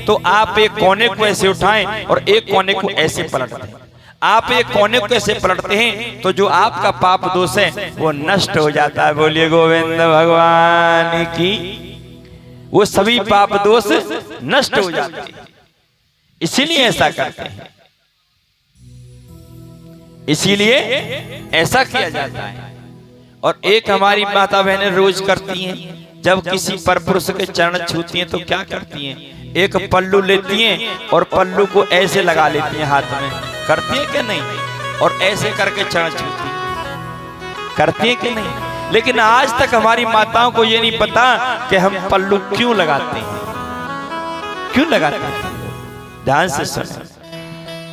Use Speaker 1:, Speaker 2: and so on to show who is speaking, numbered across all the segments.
Speaker 1: तो आप एक कोने को ऐसे उठाएं और एक कोने को ऐसे पलट दें। आप एक कोने को ऐसे पलटते हैं तो जो आपका पाप दोष है वो नष्ट हो जाता है। बोलिए गोविंद भगवान की। वो सभी पाप दोष नष्ट हो जाते हैं, इसीलिए ऐसा करते हैं, इसीलिए ऐसा किया जाता है। और एक हमारी माता बहनें रोज करती हैं, जब किसी परपुरुष के चरण छूती हैं तो क्या करती हैं, एक पल्लू लेती हैं और पल्लू को ऐसे लगा लेती हैं हाथ में। करती है कि नहीं? और ऐसे करके चरण छूती करती है कि नहीं? लेकिन आज तक हमारी माताओं को ये नहीं पता कि हम पल्लू क्यों लगाते हैं, क्यों लगाते हैं। ध्यान से सुने,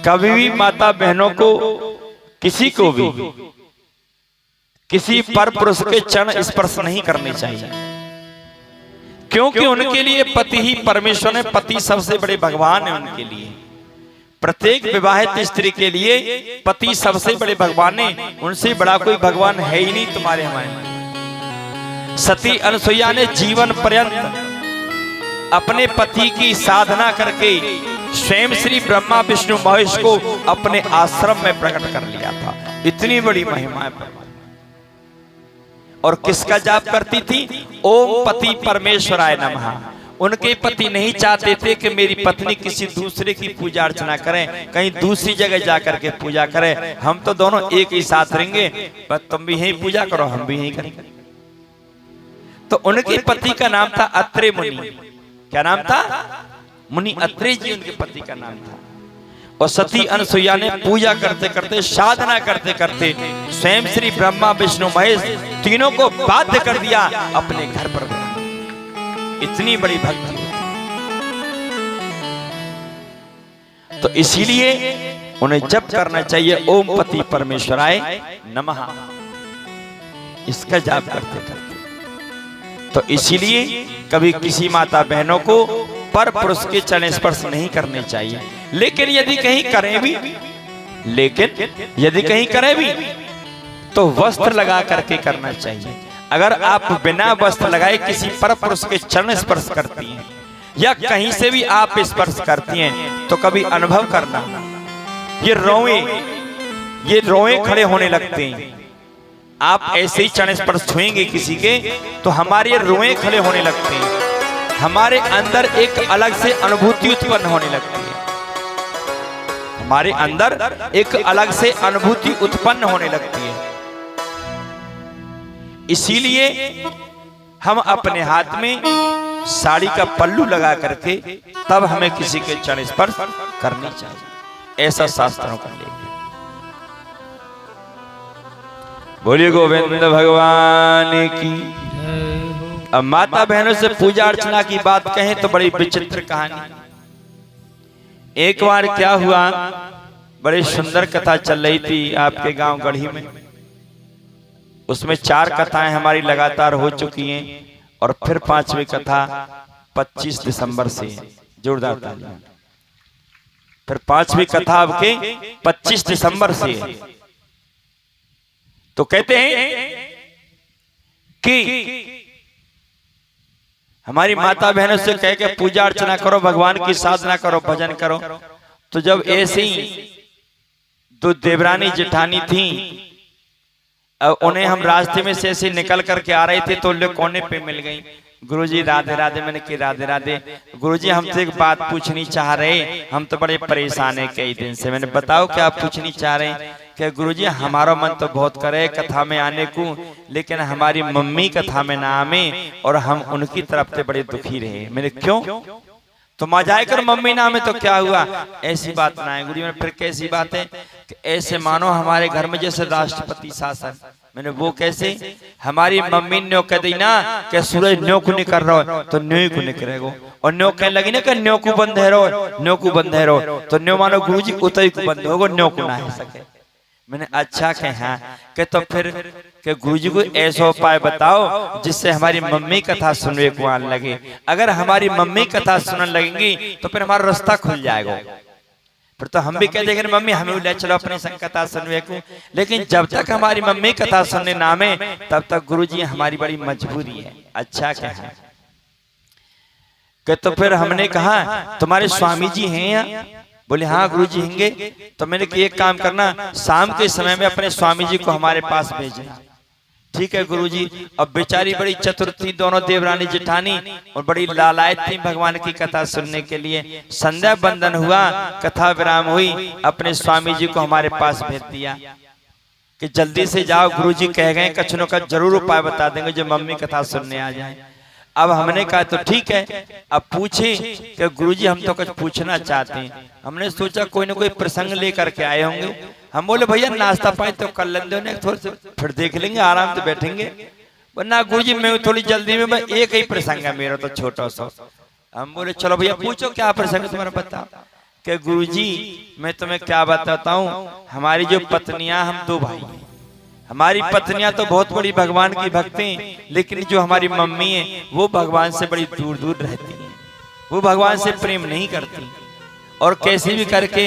Speaker 1: कभी भी माता बहनों को, किसी को भी किसी परपुरुष के चरण स्पर्श नहीं करने चाहिए, क्योंकि उनके लिए पति ही परमेश्वर है। पति सबसे बड़े भगवान है उनके लिए। प्रत्येक विवाहित स्त्री के लिए पति सबसे बड़े भगवान है, उनसे बड़ा कोई भगवान है ही नहीं तुम्हारे हमारे। सती अनसुईया ने जीवन पर्यंत अपने पति की साधना करके स्वयं श्री ब्रह्मा विष्णु महेश को अपने आश्रम में प्रकट कर लिया था। इतनी बड़ी महिमा है। और किसका जाप करती थी? ओम पति परमेश्वराय नमः। उनके पति नहीं चाहते थे कि मेरी पत्नी किसी दूसरे की पूजा अर्चना करें, कहीं दूसरी जगह जाकर के पूजा करें। हम तो दोनों एक ही साथ रहेंगे, पर तुम भी यही पूजा करो, हम भी यही करेंगे। तो उनके पति का नाम था अत्रे मुनि। क्या नाम था? मुनि अत्रे जी उनके पति का नाम था। और सती अनसुईया ने पूजा करते करते, साधना करते करते स्वयं श्री ब्रह्मा विष्णु महेश तीनों को बाध्य कर दिया अपने घर पर। इतनी बड़ी भक्ति। तो इसीलिए उन्हें जप करना चाहिए ओम पति परमेश्वराय नमः, इसका जाप करते करते। तो इसीलिए कभी किसी माता बहनों को पर पुरुष के चरण स्पर्श नहीं करने चाहिए। लेकिन यदि कहीं करें भी, तो वस्त्र लगा करके करना चाहिए। अगर आप बिना वस्त्र लगाए किसी पर पुरुष के चरण स्पर्श करती हैं या कहीं से भी आप स्पर्श करती हैं तो कभी अनुभव करना, ये रोए खड़े होने लगते हैं। आप ऐसे ही चरण स्पर्श छुएंगे किसी के तो हमारे रोए खड़े होने लगते हैं, हमारे अंदर एक अलग से अनुभूति उत्पन्न होने लगती है, हमारे अंदर एक अलग से अनुभूति उत्पन्न होने लगती है। इसीलिए हम अपने हाथ में साड़ी का पल्लू लगा करके तब हमें किसी के चरण स्पर्श करनी चाहिए, ऐसा शास्त्रों का लेख। बोलिए गोविंद भगवान की। अब माता बहनों से पूजा अर्चना की बात कहें तो बड़ी विचित्र कहानी। एक बार क्या हुआ, बड़ी सुंदर कथा चल रही थी आपके गांव गढ़ी में। उसमें 4 कथाएं हमारी लगातार हो चुकी हैं और फिर 5वीं कथा 25 दिसंबर से है। जोरदार तालियां। फिर 5वीं कथा आपके 25 दिसंबर से है। तो कहते हैं कि हमारी माता बहनों से कह के पूजा अर्चना करो, भगवान की साधना करो, भजन करो। तो जब ऐसे ही 2 देवरानी जेठानी थी, उन्हें हम रास्ते में से ऐसे निकल करके आ रहे थे तो लोग कोने पे मिल गई। गुरुजी राधे राधे। मैंने कि राधे राधे। गुरुजी हमसे एक बात पूछनी चाह रहे, हम तो बड़े परेशान है कई दिन से। मैंने बताओ क्या आप पूछनी चाह रहे हैं? कि गुरुजी हमारा मन तो बहुत करे कथा में आने को, लेकिन हमारी मम्मी कथा में ना आवे और हम उनकी तरफ से बड़े दुखी रहे। मैंने क्यों? तो माँ जाकर मम्मी नाम है तो क्या हुआ? ऐसी बात ना है गुरु। फिर कैसी बात है? कि ऐसे मानो हमारे घर में जैसे राष्ट्रपति शासन। मैंने वो कैसे? हमारी मम्मी न्यो कह दी ना कि सूरज न्यो को नहीं कर रहा हो तो न्यो को नहीं करेगो, और न्यो कहने लगी ना कि न्यो को बंद है रो, न्यो को बंद है रो, तो न्यो मानो गुरुजी उतई को बंद होगा, न्यो को ना है सके। मैंने अच्छा कहे हाँ कि तो फिर के गुरुजी को ऐसा उपाय बताओ जिससे हमारी मम्मी कथा सुनने को आने लगे। अगर हमारी मम्मी कथा सुनने लगेंगी तो फिर हमारा रास्ता खुल जाएगा। फिर तो हम भी कह देंगे मम्मी हमें ले चलो अपने संग कथा सुनने को। लेकिन जब तक हमारी मम्मी कथा सुनने ना में तब तक गुरुजी हमारी बड़ी मजबूरी है। अच्छा क्या है? कि तो फिर हमने कहा तुम्हारे स्वामी जी हैं यहाँ? बोले हाँ गुरु जी होंगे। तो मैंने कि एक काम करना, शाम के समय में अपने स्वामी जी को हमारे पास भेजें। ठीक है गुरु जी। अब बेचारी बड़ी चतुर थी दोनों देवरानी जेठानी, और बड़ी लालायत थी भगवान की कथा सुनने के लिए। संध्या बंदन हुआ, कथा विराम हुई, अपने स्वामी जी को हमारे पास भेज दिया कि जल्दी से जाओ, गुरु जी कह गए कछुओं का जरूर उपाय बता देंगे जो मम्मी कथा सुनने आ जाए। अब हमने कहा तो ठीक है। अब पूछे कि गुरुजी हम तो कुछ पूछना चाहते हैं। हमने सोचा कोई ना कोई प्रसंग लेकर के आए होंगे। हम बोले भैया नाश्ता पानी तो कर लेंगे ने, थोड़े से फिर देख लेंगे, आराम से बैठेंगे। वरना गुरुजी मैं थोड़ी जल्दी में, एक ही प्रसंग है मेरा तो छोटा सा। हम बोले चलो भैया पूछो क्या प्रसंग तुम्हारा बताओ। कि गुरुजी मैं तुम्हें क्या बताता हूँ, हमारी जो पत्नियां, हम दो भाई, हमारी पत्नियां तो बहुत बड़ी भगवान की भक्त हैं, लेकिन जो हमारी मम्मी है वो भगवान से बड़ी दूर दूर रहती हैं, वो भगवान से प्रेम नहीं करती। और कैसे भी करके,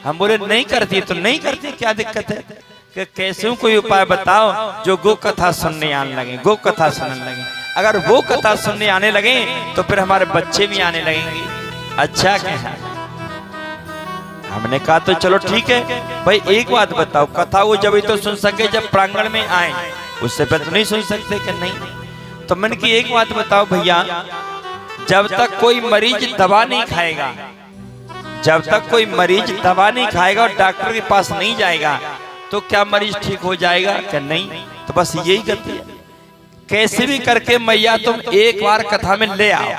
Speaker 1: हम बोले नहीं करती तो नहीं करती, क्या दिक्कत है? कि कैसे कोई उपाय बताओ जो गो कथा सुनने आने लगे, गो कथा सुनने लगे। अगर वो कथा सुनने आने लगे तो फिर हमारे बच्चे भी आने लगेंगे। अच्छा क्या? हमने कहा तो चलो ठीक है भाई, एक बात बताओ, कथा वो जब ही तो सुन सके जब प्रांगण में आए, उससे पहले तो नहीं सुन सकते कि नहीं। तो मैंने की एक बात बताओ भैया, जब तक कोई मरीज दवा नहीं खाएगा, जब तक कोई मरीज दवा नहीं खाएगा और डॉक्टर के पास नहीं जाएगा तो क्या मरीज ठीक हो जाएगा कि नहीं? तो बस यही गति है। कैसे भी करके मैया तुम एक बार कथा में ले आओ,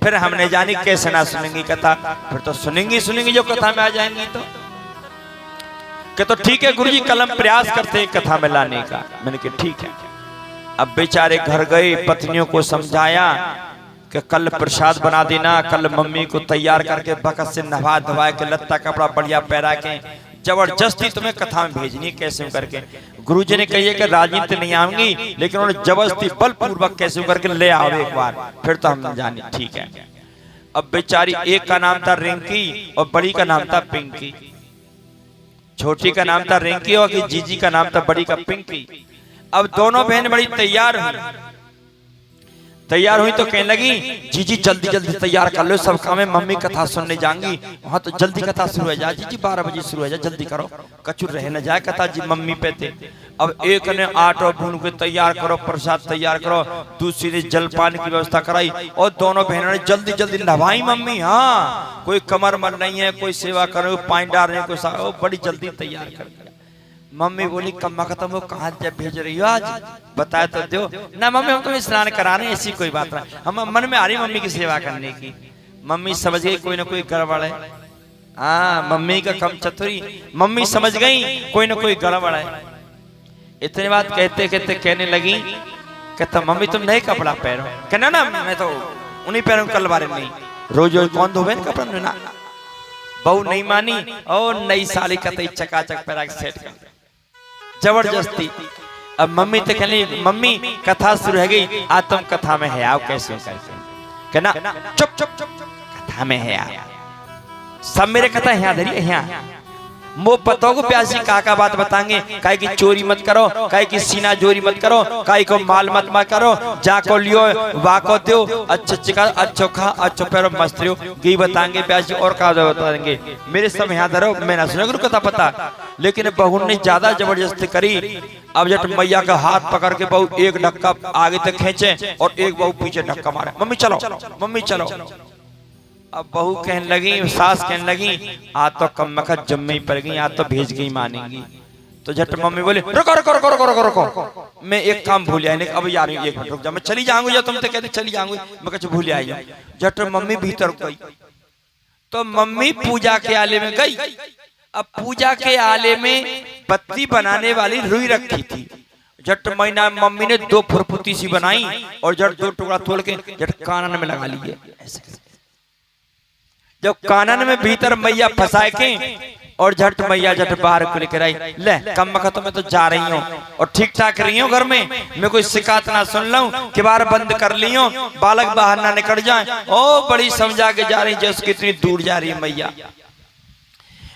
Speaker 1: फिर हमने जानी कैसे ना सुनेंगी कथा, फिर तो सुनेंगी सुनेंगी जो कथा में आ जाएंगी। तो ठीक है गुरुजी कल हम प्रयास करते हैं कथा में लाने का। मैंने कहा ठीक है। अब बेचारे घर गए, पत्नियों को समझाया कि कल प्रसाद बना देना, कल मम्मी को तैयार करके बकत से नहा धवा के लत्ता कपड़ा बढ़िया पहरा के जबरदस्ती तुम्हें कथा में भेजनी है कैसे करके। गुरुजी ने कही कि राजनीति नहीं आऊंगी, लेकिन उन्होंने जबरदस्ती बलपूर्वक कैसे करके ले आओ एक बार, फिर तो हम जाने। ठीक है। अब बेचारी एक का नाम था रिंकी और बड़ी का नाम था पिंकी। छोटी का नाम था रिंकी और जीजी का नाम था बड़ी का पिंकी। अब दोनों बहन बड़ी तैयार हुई तो कहने लगी जीजी जल्दी जल्दी तैयार कर लो, सब काम है, मम्मी कथा सुनने जाएंगी वहां, तो जल्दी कथा शुरू हो जाए जीजी, 12 बजे शुरू हो जाए, जल्दी करो, कचूर रह न जाए कथा जी मम्मी पे थे। अब एक ने आटा भून के तैयार करो, प्रसाद तैयार करो, दूसरी ने जलपान की व्यवस्था कराई और दोनों बहनों ने जल्दी जल्दी नहवाई मम्मी। हाँ, कोई कमर मर नहीं है, कोई सेवा करे, पानी डाल रहे, कोई बड़ी जल्दी तैयार कर। मम्मी बोली कम्मा खत्म हो, कहाँ जब भेज रही हो आज, बताया तो दो ना। मम्मी हम तुम्हें स्नान कराने, ऐसी कोई बात नहीं, हम मन में आ रही मम्मी की सेवा करने की। मम्मी समझ गई कोई ना कोई गड़बड़ है। हाँ, मम्मी का कम चतुरी, मम्मी समझ गई कोई ना कोई गड़बड़ है। इतनी बात कहते कहते कहने लगी कहता मम्मी तुम नए कपड़ा पहनो। कहना ना मैं तो उन्हीं पहनूं, कल बारे नहीं, रोज रोज कौन धोबे कपड़ा ना। बहू नहीं मानी और नई साड़ी का चकाचक पहरा के सेट कर जबरदस्ती। अब मम्मी तो कहली मम्मी कथा शुरू हो गई, आज तुम कथा में है आओ कैसे करके। कहना चुप चुप चुप कथा में है आओ, सब मेरे कथा यहाँ धरिए यहाँ। मो पतों को प्यासी का बात बताएंगे, काहे की चोरी मत करो, काहे की सीना चोरी मत करो, काहे को माल मत करो, जाको लियो वाको दो, अच्छा चिका अच्छो खा अच्छो पैरो मस्त रहो, यही बताएंगे प्यासी और का बताएंगे। मेरे सब यहाँ धरो, मैं ना सुना कथा पता। लेकिन बहू ने ज्यादा जबरदस्ती करी। अब जब मैया का हाथ पकड़ के बहू एक धक्का आगे तक खींचे और एक बहू पीछे धक्का मारे, मम्मी चलो मम्मी चलो। अब बहू कहने लगी, सास कहने लगी आज तो कम मखत जम्मे ही पड़ गई, आज तो भेज गई मानेंगी। तो झट मम्मी बोले रुको रुको रुको रुको रुको रुको, मैं एक काम भूल आई, अब यार एक मिनट रुक जा, मैं चली जाऊंगी, तुम तो कहते चली जाऊंगी, मैं कुछ भूल आई। झट मम्मी भीतर गई तो मम्मी पूजा के आले में गई। अब पूजा के आले में पत्ती बनाने वाली रुई रखी थी। झट महीना मम्मी ने 2 फुरफुती सी बनाई और झट 2 टुकड़ा तोड़ के झट कानन में लगा लिए। जब कानन में भीतर मैया फंसाए के और झट मैया झट बाहर को लेकर आई, ले कम मखत में तो जा रही हूँ और ठीक ठाक रही हूँ घर में, मैं कोई शिकायत ना सुन लूं, किबार बंद कर ली हूँ, बालक बाहर ना निकल जाए। ओ बड़ी समझा के जा रही, जैसे कितनी दूर जा रही है मैया।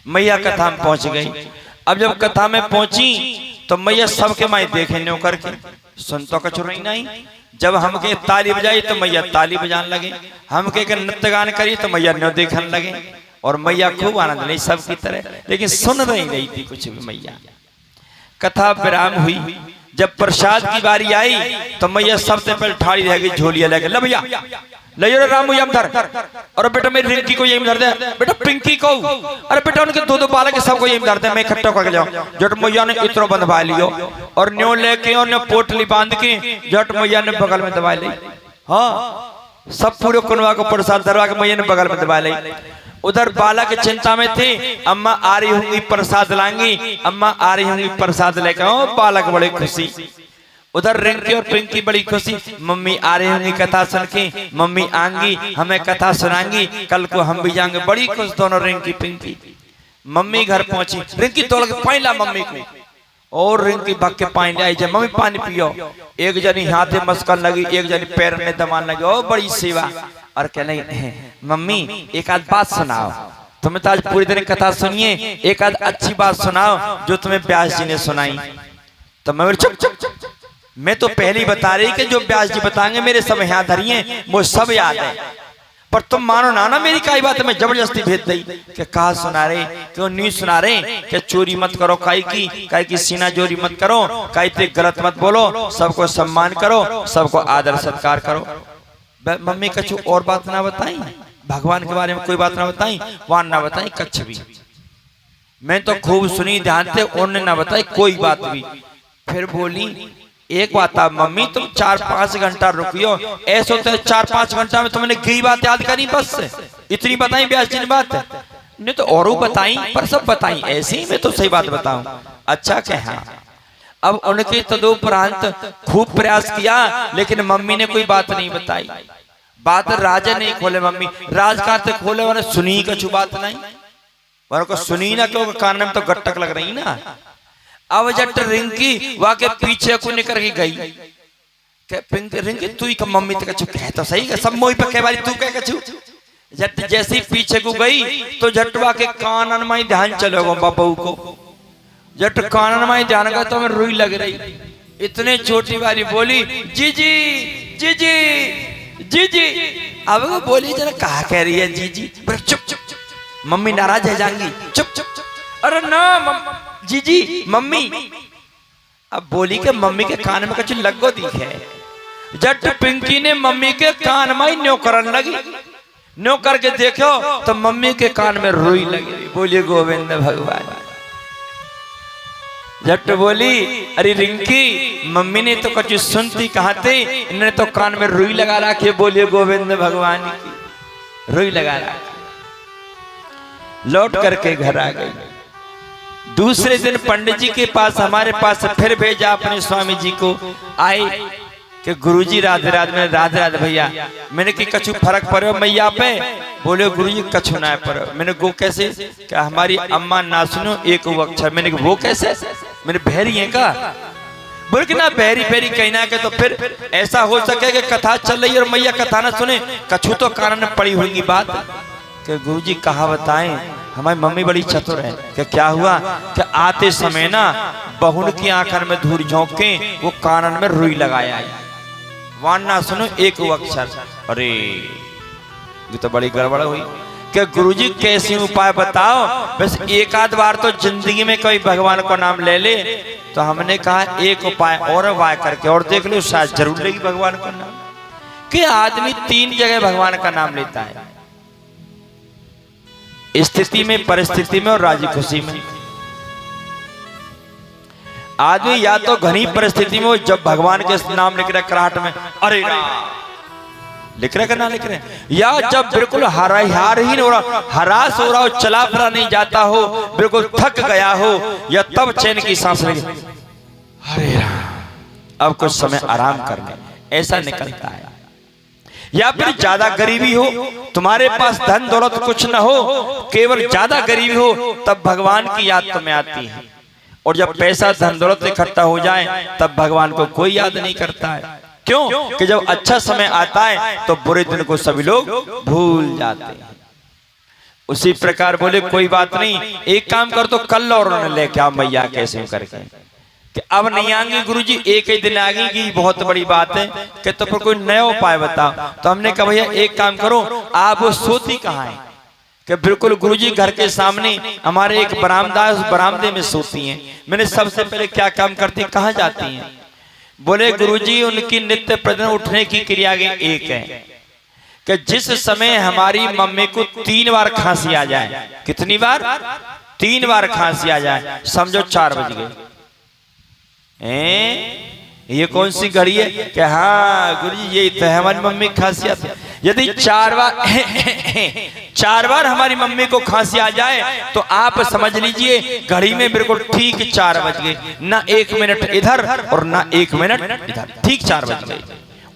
Speaker 1: मैया कथा में पहुंच गई। अब जब कथा में पहुंची तो मैया सबके माई देखे न्यो करके, सुन तो कछु रही नहीं, जब हमके ताली बजाई तो मैया ताली बजाने लगे, हमके नृत्य गान करी तो मैया न्यों देखने लगे, और मैया खूब आनंद नहीं सबकी तरह, लेकिन सुन नहीं थी कुछ भी मैया। कथा विराम हुई, जब प्रसाद की बारी आई तो मैया सबसे पहले ठाड़ी रह गई, झोलिया लेके ले भैया ले रामू यम धर, और बेटा मेरी रिंकी को यही धर दे, बेटा पिंकी को, अरे बेटा उनके दो दो बालक सबको यही धर दे, मैं इकट्ठा करके जाऊं। जट मैया ने इतरो बंधवा लियो और न्यों लेके और पोटली बांध के जट मैया ने बगल में दबा ली। हाँ सब पूरे कुनवा को प्रसाद धरवा के मैया ने बगल में दबा ली। उधर बालक चिंता में थे, अम्मा आ रही होंगी प्रसाद लाएंगी, अम्मा आ रही होंगी प्रसाद लेकर, बालक बड़े खुशी। उधर रिंकी और पिंकी बड़ी खुशी, मम्मी आ रही होंगी कथा सुन के, मम्मी आएंगी हमें कथा सुनाएंगी, कल को हम भी जाएंगे। बड़ी खुश दोनों रिंकी पिंकी। मम्मी घर पहुंची, रिंकी तोड़ के पानी ला मम्मी को, और रिंकी भाग के पानी आई जाए, मम्मी पानी पियो। एक जनी हाथे मस्कन लगी, एक जनी पैर में दबान लगी, ओ बड़ी सेवा। और कह नहीं मम्मी एक आध बात सुनाओ, तुम्हें तो आज पूरी दिन कथा सुनिए, एक आध अच्छी बात सुनाओ जो तुम्हें व्यास जी ने सुनाई। तो मैं चुप चुप, मैं तो पहले ही बता रही कि जो व्यास जी बताएंगे मेरे सब यहाँ धरिए, वो सब याद है, पर तुम मानो ना मेरी काई बात मैं जबरदस्ती भेज दी कि कहा सुना रहे, क्यों नहीं सुना रहे कि चोरी मत करो काई की सीना चोरी मत करो, काई ते गलत मत बोलो, सबको सम्मान करो, सबको आदर सत्कार करो। मम्मी कछु और बात ना बताई, भगवान के बारे में कोई बात ना बताई, वहां ना बताई कच्छ भी। मैं तो खूब सुनी ध्यान से, उन्होंने ना बताई कोई बात भी। फिर बोली एक बात आप मम्मी, तुम 4-5 घंटा रुकियो, ऐसा होता है 4-5 घंटा में तुमने कई बात याद करी, बस इतनी बताई व्यास जी ने बात नहीं तो और बताई, पर सब बताई ऐसे ही मैं तो सही बात बताऊं। अच्छा क्या हाँ, अब उनके तदोपरांत खूब प्रयास किया, लेकिन मम्मी ने कोई बात नहीं बताई। बात राजा नहीं खोले, मम्मी राज कहां खोले, उन्हें सुनी कछु बात नहीं, वर को सुनी ना, क्यों कान में तो गट्टक लग रही ना। अब जट रिंकी वाके पीछे को निकल के गई, रिंकी तू ही मम्मी तो कछु कह तो सही, सब मोई पे कह बारी तू कह कछु। जट जैसी पीछे को गई तो जटवा के कानन में ध्यान चलो बाबू को, जट कानन में ध्यान का तो मैं रुई लग रही। इतने छोटी बारी बोली जी जी जी जी जी जी। अब वो बोली जरा कहा कह रही है जी जी, चुप चुप चुप, मम्मी नाराज है जाएंगी, चुप चुप चुप, अरे ना जी जी मम्मी। अब बोली के मम्मी के कान में कुछ लगो दिखे, जट पिंकी ने मम्मी के कान में न्यो करन लगी, न्यो करके देखो तो मम्मी के कान में रुई लगी। बोलिए गोविंद भगवान। जट बोली अरे रिंकी मम्मी ने तो कुछ सुनती कहा थे, इन्होंने तो कान में रुई लगा रखी। बोलिए गोविंद भगवान की, रुई लगा रखी। लौट करके घर आ गई। दूसरे दिन पंडित जी के पास हमारे पास फिर भेजा अपने स्वामी जी को, आए कि गुरुजी राधे राधे। में राधे राधे भैया, मैंने कि कछु फर्क पड़े मैया पे? बोले गुरुजी कछु ना पड़े। मैंने वो कैसे? क्या हमारी अम्मा ना सुनो एक अक्षर। मैंने वो कैसे? मैंने बहरी है का? बोले कि ना बहरी बहरी कहना के तो फिर ऐसा हो सके कि कथा चल रही और मैया कथा ना सुने, कछु तो कारण पड़ी होगी बात। कि गुरुजी कहा बताएं, हमारी मम्मी बड़ी चतुर है। कि क्या हुआ? कि आते समय ना बहुन की आंखन में धूल झोंक के वो कानन में रुई लगाया, वान ना सुनो एक अक्षर। अरे ये तो बड़ी गड़बड़ हुई। कि गुरुजी कैसे उपाय बताओ, बस एक आध बार तो जिंदगी में कोई भगवान को नाम ले ले। तो हमने कहा एक उपाय और उपाय करके और देख लो, शायद जरूर लेगी भगवान का नाम। कि आदमी 3 जगह भगवान का नाम लेता है, स्थिति में, परिस्थिति में और राजी खुशी में। आदमी या तो घनी परिस्थिति में जब भगवान के नाम लिख रहे कराहट में, अरे लिख रहे ना लिख रहे, या जब बिल्कुल हारहीन हो रहा, हरास हो रहा हो, चला फिरा नहीं जाता हो, बिल्कुल थक गया हो, या तब चैन की सांस लगी, अरे अब कुछ समय आराम करने, ऐसा निकलता है। या फिर ज्यादा गरीबी हो, तुम्हारे पास धन दौलत कुछ न हो, केवल ज्यादा गरीबी हो, तब भगवान की याद तुम्हें आती है। और जब पैसा धन दौलत इकट्ठा हो जाए तब भगवान को कोई याद नहीं करता है। क्यों? कि जब अच्छा समय आता है तो बुरे दिन को सभी लोग भूल जाते हैं। उसी प्रकार बोले कोई बात नहीं, एक काम कर तो कल और लेके आओ मैया कैसे करके। कि अब नहीं आएंगे गुरुजी, एक ही दिन आएंगे कि बहुत बड़ी बात है कि तो पर कोई नया उपाय बताओ। तो हमने कहा भैया एक काम करो, आप वो सोती कहाँ है? कि बिल्कुल गुरुजी घर के सामने हमारे एक बरामदा है, उस बरामदे में सोती हैं। मैंने सबसे पहले क्या काम करती हैं, कहाँ जाती हैं? बोले गुरुजी उनकी नित्य प्रतिदिन उठने की क्रिया एक है कि जिस समय हमारी मम्मी को 3 बार खांसी आ जाए। कितनी बार? 3 बार खांसी आ जाए, समझो 4 बज गए। ये कौन सी घड़ी है? कि हाँ गुरुजी यही तो है हमारी मम्मी खांसी आती है। यदि 4 बार हमारी मम्मी को खांसी आ जाए तो आप समझ लीजिए घड़ी में बिल्कुल ठीक 4 बज गए, ना 1 मिनट इधर और ना 1 मिनट इधर, ठीक 4 बज गए।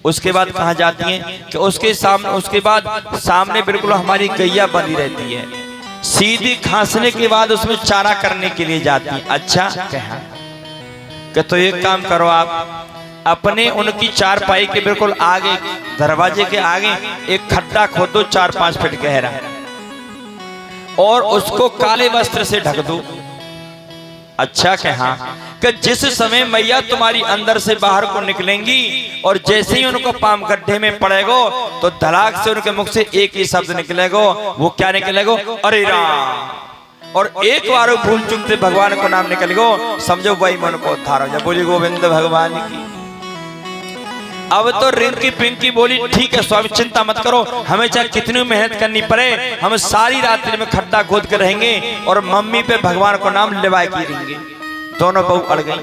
Speaker 1: उसके बाद कहाँ जाती हैं कि उसके बाद सामने बिल्कुल हमारी गैया बंधी रहती है, सीधी खांसने के बाद उसमें चारा करने के लिए जाती है। अच्छा कहा कि तो एक काम करो, आप अपने उनकी चारपाई के बिल्कुल आगे दरवाजे के आगे एक खड्डा खोदो 4-5 फीट गहरा और उसको काले वस्त्र से ढक दो। अच्छा कहा कि जिस समय मैया तुम्हारी अंदर से बाहर को निकलेंगी और जैसे ही उनको पाम गड्ढे में पड़ेगो तो धड़ाक से उनके मुख से एक ही शब्द निकलेगो। वो क्या निकलेगो? अरे राम। और एक बार भूल चूक से भगवान को नाम निकलेगो, समझो वही मन को उद्धार हो जाए। बोली गोविंद भगवान की। अब तो रिंकी पिंकी बोली ठीक है स्वामी चिंता मत करो, हमें चाहे कितनी मेहनत करनी पड़े हम सारी रात्रि में खड्डा खोद कर रहेंगे और मम्मी पे भगवान को नाम लिवाए की रहेंगे। दोनों बहू अड़ गई।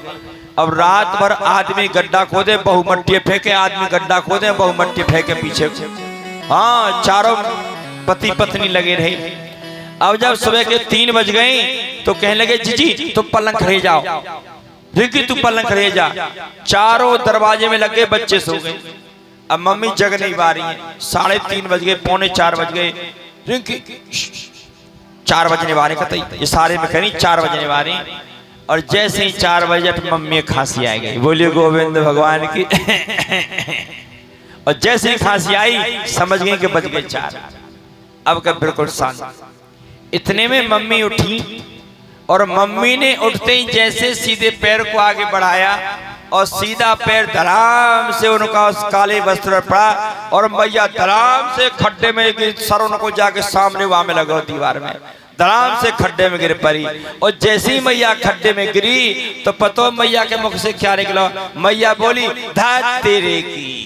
Speaker 1: अब रात भर आदमी गड्ढा खोदे, बहु मट्टी फेंके, आदमी गड्ढा खोदे, बहु मट्टी फेंके पीछे। हाँ चारों पति पत्नी लगे रहे। अब जब सुबह के 3 बज गए तो कहने लगे जीजी तुम पलंग खड़े जाओ, रिंकी तू पलंग खड़े जा। चारों दरवाजे में लगे, बच्चे सो गए। अब मम्मी जग नहीं पा रही है, 3:30 बज गए, 3:45 बज गए। रिंकी 4 बजने वाले कतई, ये सारे में कहीं 4 बजने वाले। और जैसे ही 4 बजे मम्मी खांसी आ गई। बोलिए गोविंद भगवान की। और जैसे ही खांसी आई समझ गई कि बज गए 4। अब का बिल्कुल शांत। इतने में मम्मी उठी और मम्मी ने उठते ही जैसे सीधे पैर को आगे बढ़ाया और सीधा पैर धड़ाम से उनका उस काले वस्त्र पर पड़ा और मैया धड़ाम से खड्डे में सर उनको जाके सामने वहां में लगा दीवार में, धड़ाम से खड्डे में गिर पड़ी। और जैसे ही मैया खड्डे में गिरी तो पतो मैया के मुख से क्या निकला? मैया बोली धत तेरे की।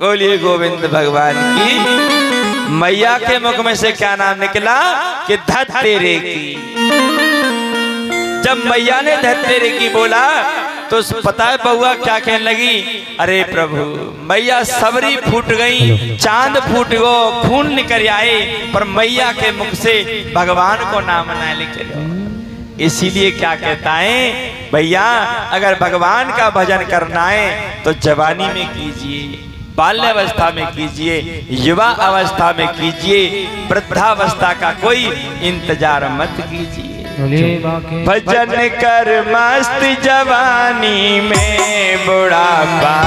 Speaker 1: बोलिए गोविंद भगवान की। मैया के मुख में से क्या नाम निकला? कि धत तेरे की। जब मैया ने धत तेरे की बोला तो पता है बउआ क्या कहने लगी? अरे प्रभु, मैया सबरी फूट गई, चांद फूट गो, खून निकल आए, पर मैया के मुख से भगवान को नाम ना निकले। इसीलिए क्या कहता है भैया, अगर भगवान का भजन करना है तो जवानी में कीजिए, बाल्यावस्था में कीजिए, युवा अवस्था में कीजिए, वृद्धावस्था का कोई इंतजार मत कीजिए। भजन कर मस्त जवानी में बुढ़ापा